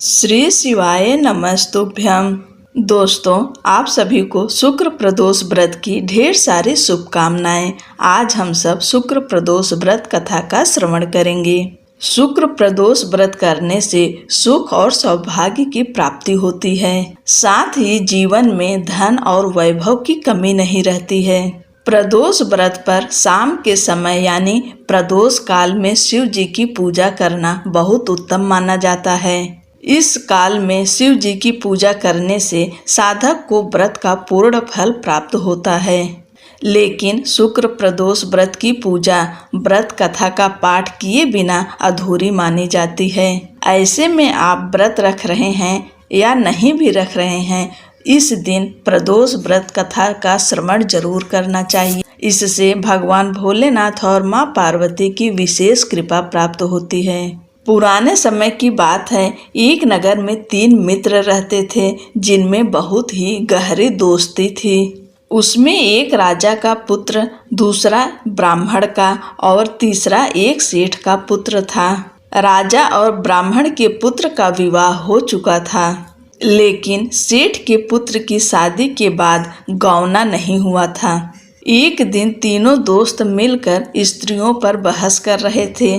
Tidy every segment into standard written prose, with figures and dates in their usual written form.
श्री शिवाय नमस्तुभ्यं। दोस्तों, आप सभी को शुक्र प्रदोष व्रत की ढेर सारी शुभकामनाएं। आज हम सब शुक्र प्रदोष व्रत कथा का श्रवण करेंगे। शुक्र प्रदोष व्रत करने से सुख और सौभाग्य की प्राप्ति होती है। साथ ही जीवन में धन और वैभव की कमी नहीं रहती है। प्रदोष व्रत पर शाम के समय यानी प्रदोष काल में शिव जी की पूजा करना बहुत उत्तम माना जाता है। इस काल में शिव जी की पूजा करने से साधक को व्रत का पूर्ण फल प्राप्त होता है। लेकिन शुक्र प्रदोष व्रत की पूजा व्रत कथा का पाठ किए बिना अधूरी मानी जाती है। ऐसे में आप व्रत रख रहे हैं या नहीं भी रख रहे हैं, इस दिन प्रदोष व्रत कथा का श्रवण जरूर करना चाहिए। इससे भगवान भोलेनाथ और माँ पार्वती की विशेष कृपा प्राप्त होती है। पुराने समय की बात है, एक नगर में 3 मित्र रहते थे जिनमें बहुत ही गहरी दोस्ती थी। उसमें एक राजा का पुत्र, दूसरा ब्राह्मण का और तीसरा एक सेठ का पुत्र था। राजा और ब्राह्मण के पुत्र का विवाह हो चुका था, लेकिन सेठ के पुत्र की शादी के बाद गौना नहीं हुआ था। एक दिन तीनों दोस्त मिलकर स्त्रियों पर बहस कर रहे थे।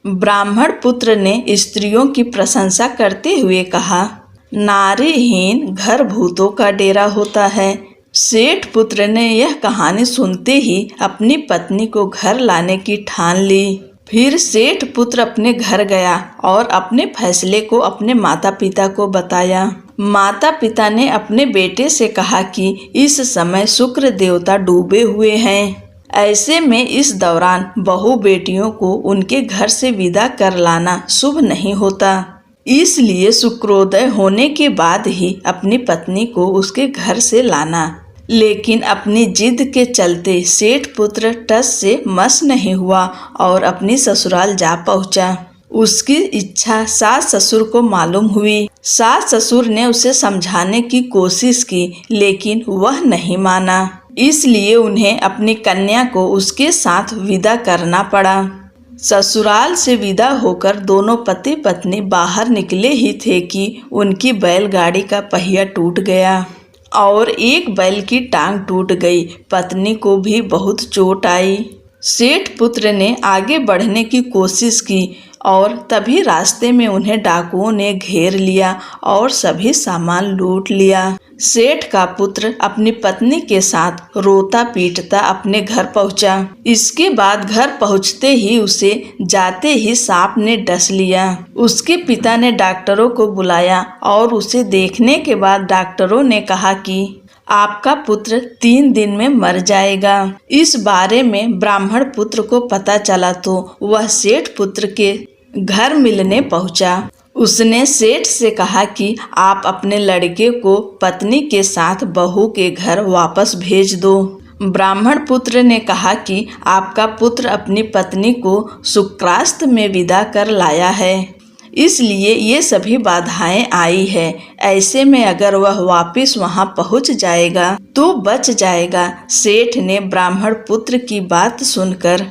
ब्राह्मण पुत्र ने स्त्रियों की प्रशंसा करते हुए कहा, नारीहीन घर भूतों का डेरा होता है। सेठ पुत्र ने यह कहानी सुनते ही अपनी पत्नी को घर लाने की ठान ली। फिर सेठ पुत्र अपने घर गया और अपने फैसले को अपने माता पिता को बताया। माता पिता ने अपने बेटे से कहा कि इस समय शुक्र देवता डूबे हुए हैं। ऐसे में इस दौरान बहू बेटियों को उनके घर से विदा कर लाना शुभ नहीं होता। इसलिए शुक्रोदय होने के बाद ही अपनी पत्नी को उसके घर से लाना। लेकिन अपनी जिद के चलते सेठ पुत्र टस से मस नहीं हुआ और अपनी ससुराल जा पहुंचा। उसकी इच्छा सास ससुर को मालूम हुई। सास ससुर ने उसे समझाने की कोशिश की, लेकिन वह नहीं माना। इसलिए उन्हें अपनी कन्या को उसके साथ विदा करना पड़ा। ससुराल से विदा होकर दोनों पति पत्नी बाहर निकले ही थे कि उनकी बैलगाड़ी का पहिया टूट गया और एक बैल की टांग टूट गई। पत्नी को भी बहुत चोट आई। सेठ पुत्र ने आगे बढ़ने की कोशिश की और तभी रास्ते में उन्हें डाकुओं ने घेर लिया और सभी सामान लूट लिया। सेठ का पुत्र अपनी पत्नी के साथ रोता पीटता अपने घर पहुंचा। इसके बाद घर पहुंचते ही उसे जाते ही सांप ने डस लिया। उसके पिता ने डॉक्टरों को बुलाया और उसे देखने के बाद डॉक्टरों ने कहा कि आपका पुत्र 3 दिन में मर जाएगा। इस बारे में ब्राह्मण पुत्र को पता चला तो वह सेठ पुत्र के घर मिलने पहुंचा। उसने सेठ से कहा कि आप अपने लड़के को पत्नी के साथ बहू के घर वापस भेज दो। ब्राह्मण पुत्र ने कहा कि आपका पुत्र अपनी पत्नी को शुक्रास्त में विदा कर लाया है, इसलिए ये सभी बाधाएं आई है। ऐसे में अगर वह वापस वहां पहुंच जाएगा तो बच जाएगा। सेठ ने ब्राह्मण पुत्र की बात सुनकर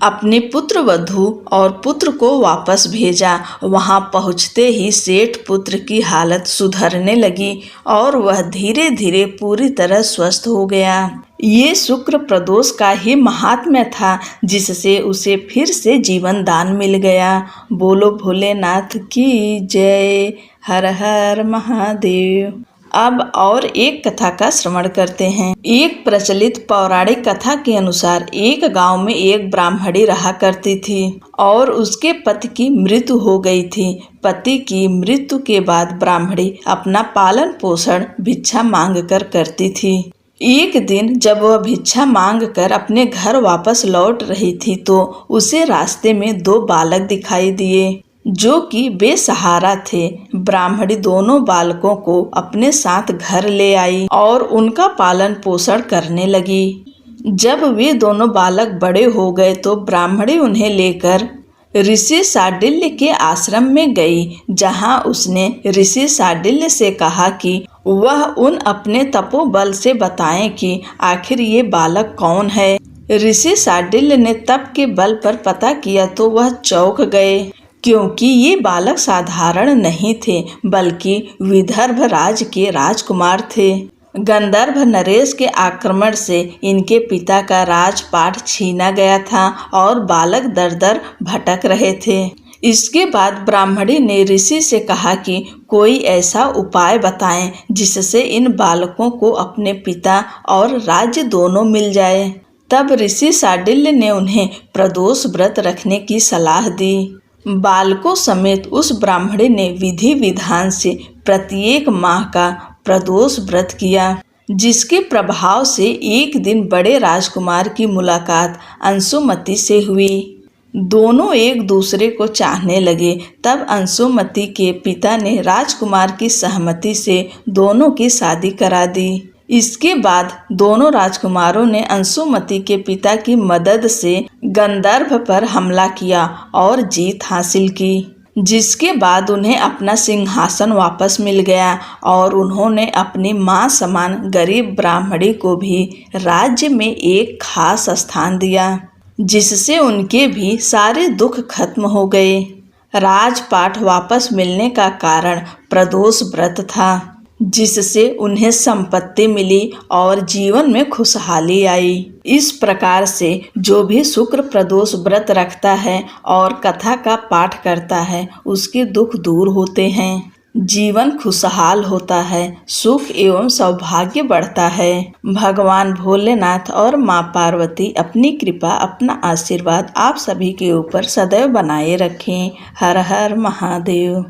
अपने पुत्र वधू और पुत्र को वापस भेजा। वहां पहुंचते ही सेठ पुत्र की हालत सुधरने लगी और वह धीरे धीरे पूरी तरह स्वस्थ हो गया। ये शुक्र प्रदोष का ही महात्म्य था, जिससे उसे फिर से जीवन दान मिल गया। बोलो भोलेनाथ की जय। हर हर महादेव। अब और एक कथा का श्रवण करते हैं। एक प्रचलित पौराणिक कथा के अनुसार एक गांव में एक ब्राह्मणी रहा करती थी और उसके पति की मृत्यु हो गई थी। पति की मृत्यु के बाद ब्राह्मणी अपना पालन पोषण भिक्षा मांग कर करती थी। एक दिन जब वह भिक्षा मांग कर अपने घर वापस लौट रही थी तो उसे रास्ते में 2 बालक दिखाई दिए जो कि बेसहारा थे। ब्राह्मणी दोनों बालकों को अपने साथ घर ले आई और उनका पालन पोषण करने लगी। जब वे दोनों बालक बड़े हो गए तो ब्राह्मणी उन्हें लेकर ऋषि शांडिल्य के आश्रम में गई, जहां उसने ऋषि शांडिल्य से कहा कि वह उन अपने तपोबल से बताएं कि आखिर ये बालक कौन है। ऋषि शांडिल्य ने तप के बल पर पता किया तो वह चौंक गए क्योंकि ये बालक साधारण नहीं थे बल्कि विदर्भ राज के राजकुमार थे। गंधर्व नरेश के आक्रमण से इनके पिता का राजपाट छीना गया था और बालक दर दर भटक रहे थे। इसके बाद ब्राह्मणी ने ऋषि से कहा कि कोई ऐसा उपाय बताएं जिससे इन बालकों को अपने पिता और राज्य दोनों मिल जाए। तब ऋषि शांडिल्य ने उन्हें प्रदोष व्रत रखने की सलाह दी। बालकों समेत उस ब्राह्मणी ने विधि विधान से प्रत्येक माह का प्रदोष व्रत किया, जिसके प्रभाव से एक दिन बड़े राजकुमार की मुलाकात अंशुमति से हुई। दोनों एक दूसरे को चाहने लगे। तब अंशुमति के पिता ने राजकुमार की सहमति से दोनों की शादी करा दी। इसके बाद दोनों राजकुमारों ने अंशुमति के पिता की मदद से गंधर्व पर हमला किया और जीत हासिल की, जिसके बाद उन्हें अपना सिंहासन वापस मिल गया और उन्होंने अपनी मां समान गरीब ब्राह्मणी को भी राज्य में एक खास स्थान दिया, जिससे उनके भी सारे दुख खत्म हो गए। राजपाट वापस मिलने का कारण प्रदोष व्रत था, जिससे उन्हें संपत्ति मिली और जीवन में खुशहाली आई। इस प्रकार से जो भी शुक्र प्रदोष व्रत रखता है और कथा का पाठ करता है उसके दुख दूर होते हैं, जीवन खुशहाल होता है, सुख एवं सौभाग्य बढ़ता है। भगवान भोलेनाथ और माँ पार्वती अपनी कृपा अपना आशीर्वाद आप सभी के ऊपर सदैव बनाए रखें। हर हर महादेव।